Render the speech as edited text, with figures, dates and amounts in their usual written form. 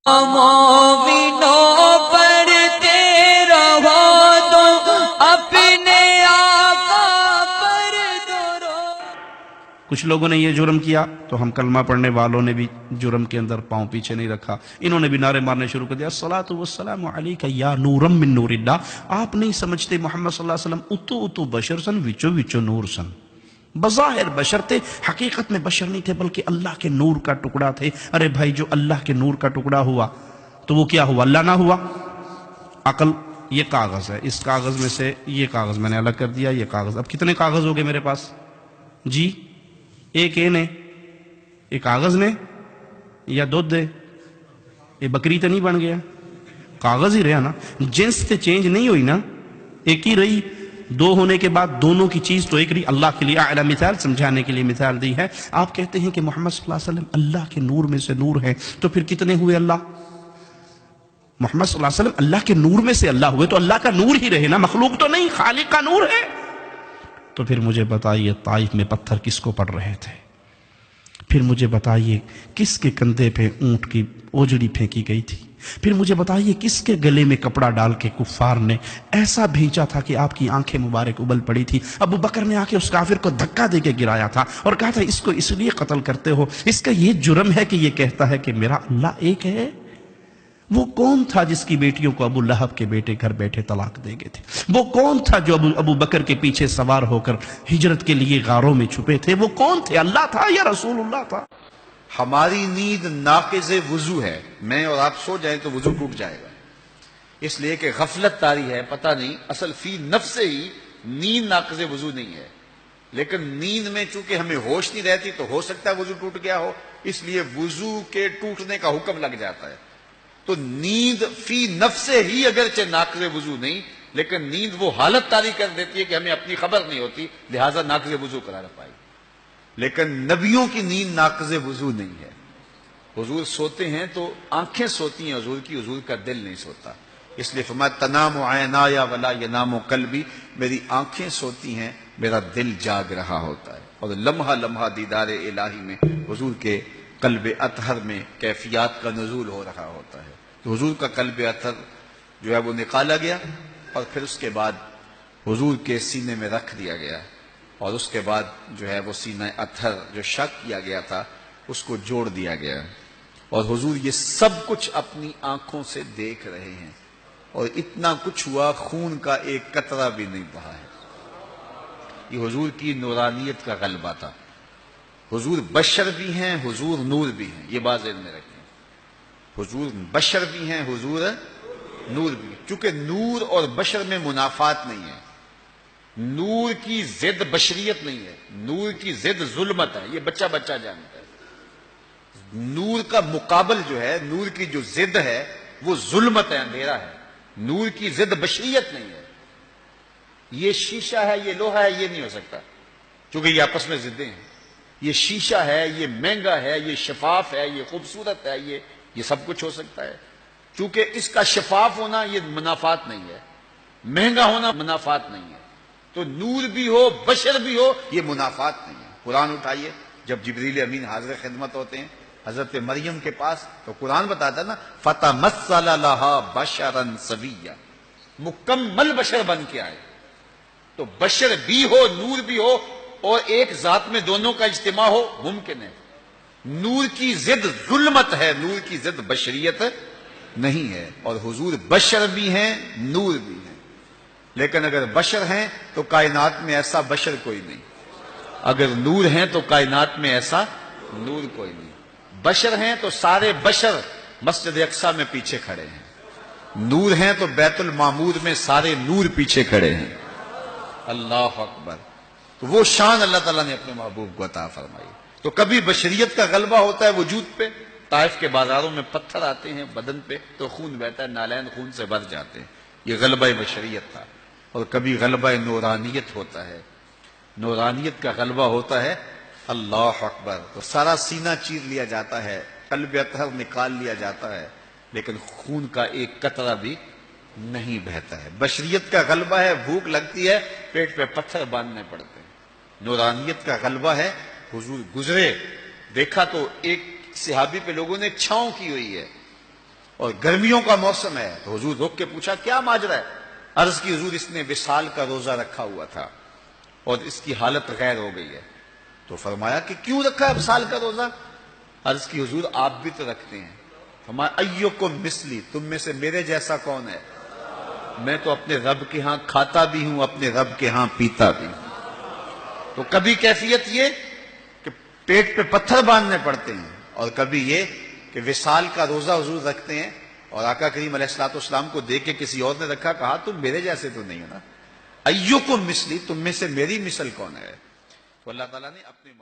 مومنوں پر تیرا ہو تو اپنے آقا پر درود۔ کچھ لوگوں نے یہ جرم کیا تو ہم کلمہ پڑھنے والوں نے بھی جرم کے اندر پاؤں پیچھے نہیں رکھا، انہوں نے بھی نعرے مارنے شروع کر دیا، الصلاۃ والسلام علیک یا نورا من نور اللہ۔ آپ نہیں سمجھتے محمد صلی اللہ علیہ وسلم اتو اتو بشر سن، وچو وچو نور سن۔ بظاہر بشر تھے، حقیقت میں بشر نہیں تھے، بلکہ اللہ کے نور کا ٹکڑا تھے۔ ارے بھائی، جو اللہ کے نور کا ٹکڑا ہوا تو وہ کیا ہوا؟ اللہ نہ ہوا؟ عقل یہ کاغذ ہے، اس کاغذ میں سے یہ کاغذ میں نے الگ کر دیا، یہ کاغذ۔ اب کتنے کاغذ ہو گئے میرے پاس جی؟ ایک اے نے، ایک کاغذ نے، یا دودھ دے؟ یہ بکری تو نہیں بن گیا، کاغذ ہی رہا نا، جنس تے چینج نہیں ہوئی نا، ایک ہی رہی۔ دو ہونے کے بعد دونوں کی چیز تو ایک رہی۔ اللہ کے لیے اعلیٰ مثال سمجھانے کے لیے مثال دی ہے۔ آپ کہتے ہیں کہ محمد صلی اللہ علیہ وسلم اللہ کے نور میں سے نور ہے، تو پھر کتنے ہوئے اللہ؟ محمد صلی اللہ علیہ وسلم اللہ کے نور میں سے اللہ ہوئے تو اللہ کا نور ہی رہے نا، مخلوق تو نہیں، خالق کا نور ہے۔ تو پھر مجھے بتائیے طائف میں پتھر کس کو پڑ رہے تھے؟ پھر مجھے بتائیے کس کے کندھے پہ اونٹ کی اوجڑی پھینکی گئی تھی؟ پھر مجھے بتائیے کس کے گلے میں کپڑا ڈال کے کفار نے ایسا بھینچا تھا کہ آپ کی آنکھیں مبارک ابل پڑی تھی؟ ابو بکر نے آ کے اس کافر کو دھکا دے کے گرایا تھا اور کہا تھا اس کو اس لیے قتل کرتے ہو، اس کا یہ جرم ہے کہ یہ کہتا ہے کہ میرا اللہ ایک ہے۔ وہ کون تھا جس کی بیٹیوں کو ابو لہب کے بیٹے گھر بیٹھے طلاق دے گئے تھے؟ وہ کون تھا جو ابو بکر کے پیچھے سوار ہو کر ہجرت کے لیے غاروں میں چھپے تھے؟ وہ کون تھے؟ اللہ تھا یا رسول اللہ تھا؟ ہماری نیند ناقض وضو ہے، میں اور آپ سو جائیں تو وضو ٹوٹ جائے گا، اس لیے کہ غفلت طاری ہے، پتہ نہیں، اصل فی نفس ہی نیند ناقض وضو نہیں ہے، لیکن نیند میں چونکہ ہمیں ہوش نہیں رہتی تو ہو سکتا ہے وضو ٹوٹ گیا ہو، اس لیے وضو کے ٹوٹنے کا حکم لگ جاتا ہے۔ تو نیند فی نفس ہی اگرچہ ناقض وضو نہیں، لیکن نیند وہ حالت طاری کر دیتی ہے کہ ہمیں اپنی خبر نہیں ہوتی، لہذا ناقض وضو قرار پائی۔ لیکن نبیوں کی نیند ناقض وضو نہیں ہے۔ حضور سوتے ہیں تو آنکھیں سوتی ہیں حضور کی، حضور کا دل نہیں سوتا، اس لیے فرمایا تنام عینایا ولا ینام قلبی، میری آنکھیں سوتی ہیں، میرا دل جاگ رہا ہوتا ہے۔ اور لمحہ لمحہ دیدار الہی میں حضور کے قلب اطہر میں کیفیات کا نزول ہو رہا ہوتا ہے۔ تو حضور کا قلب اطہر جو ہے وہ نکالا گیا اور پھر اس کے بعد حضور کے سینے میں رکھ دیا گیا، اور اس کے بعد جو ہے وہ سینہ اطہر جو شک کیا گیا تھا اس کو جوڑ دیا گیا، اور حضور یہ سب کچھ اپنی آنکھوں سے دیکھ رہے ہیں، اور اتنا کچھ ہوا خون کا ایک قطرہ بھی نہیں بہا ہے۔ یہ حضور کی نورانیت کا غلبہ تھا۔ حضور بشر بھی ہیں، حضور نور بھی ہیں، یہ بات ذہن میں رکھیں، حضور بشر بھی ہیں، حضور نور بھی ہیں، چونکہ نور اور بشر میں منافات نہیں ہے، نور کی ضد بشریت نہیں ہے، نور کی ضد ظلمت ہے، یہ بچہ بچہ جانتا ہے۔ نور کا مقابل جو ہے، نور کی جو ضد ہے وہ ظلمت ہے، اندھیرا ہے، نور کی ضد بشریت نہیں ہے۔ یہ شیشہ ہے، یہ لوہا ہے، یہ نہیں ہو سکتا، کیونکہ یہ آپس میں ضدیں ہیں۔ یہ شیشہ ہے، یہ مہنگا ہے، یہ شفاف ہے، یہ خوبصورت ہے، یہ سب کچھ ہو سکتا ہے، چونکہ اس کا شفاف ہونا یہ منافات نہیں ہے، مہنگا ہونا منافات نہیں ہے۔ تو نور بھی ہو، بشر بھی ہو، یہ منافات نہیں ہے۔ قرآن اٹھائیے، جب جبریل امین حاضر خدمت ہوتے ہیں حضرت مریم کے پاس، تو قرآن بتاتا ہے نا فَتَمَثَّلَ لَهَا بَشَرًا سَوِيًّا، مکمل بشر بن کے آئے۔ تو بشر بھی ہو، نور بھی ہو، اور ایک ذات میں دونوں کا اجتماع ہو، ممکن ہے۔ نور کی ضد ظلمت ہے، نور کی ضد بشریت نہیں ہے، اور حضور بشر بھی ہیں، نور بھی ہیں۔ لیکن اگر بشر ہیں تو کائنات میں ایسا بشر کوئی نہیں، اگر نور ہیں تو کائنات میں ایسا نور کوئی نہیں۔ بشر ہیں تو سارے بشر مسجد اقصیٰ میں پیچھے کھڑے ہیں، نور ہیں تو بیت المعمور میں سارے نور پیچھے کھڑے ہیں۔ اللہ اکبر۔ تو وہ شان اللہ تعالیٰ نے اپنے محبوب کو عطا فرمائی۔ تو کبھی بشریت کا غلبہ ہوتا ہے وجود پہ، طائف کے بازاروں میں پتھر آتے ہیں بدن پہ تو خون بہتا ہے، نالین خون سے بھر جاتے ہیں، یہ غلبہ بشریت تھا۔ اور کبھی غلبہ نورانیت ہوتا ہے، نورانیت کا غلبہ ہوتا ہے، اللہ اکبر، تو سارا سینہ چیر لیا جاتا ہے، قلب اطہر نکال لیا جاتا ہے، لیکن خون کا ایک قطرہ بھی نہیں بہتا ہے۔ بشریت کا غلبہ ہے، بھوک لگتی ہے، پیٹ پہ پتھر باندھنے پڑتے ہیں۔ نورانیت کا غلبہ ہے، حضور گزرے، دیکھا تو ایک صحابی پہ لوگوں نے چھاؤں کی ہوئی ہے، اور گرمیوں کا موسم ہے تو حضور روک کے پوچھا کیا ماجرا ہے؟ عرض کی حضور اس نے وصال کا روزہ رکھا ہوا تھا اور اس کی حالت غیر ہو گئی ہے. تو فرمایا کہ کیوں رکھا ہے وصال کا روزہ؟ عرض کی حضور آپ بھی تو رکھتے ہیں. فرمایا ایوکم مثلی، تم میں سے میرے جیسا کون ہے؟ میں تو اپنے رب کے ہاں کھاتا بھی ہوں، اپنے رب کے ہاں پیتا بھی ہوں. تو کبھی کیفیت یہ کہ پیٹ پہ پتھر باندھنے پڑتے ہیں، اور کبھی یہ کہ وصال کا روزہ حضور رکھتے ہیں اور آقا کریم علیہ الصلوۃ والسلام کو دیکھ کے کسی اور نے رکھا، کہا تم میرے جیسے تو نہیں ہو نا، ایوکم مثلی، تم میں سے میری مثل کون ہے؟ تو اللہ تعالیٰ نے اپنے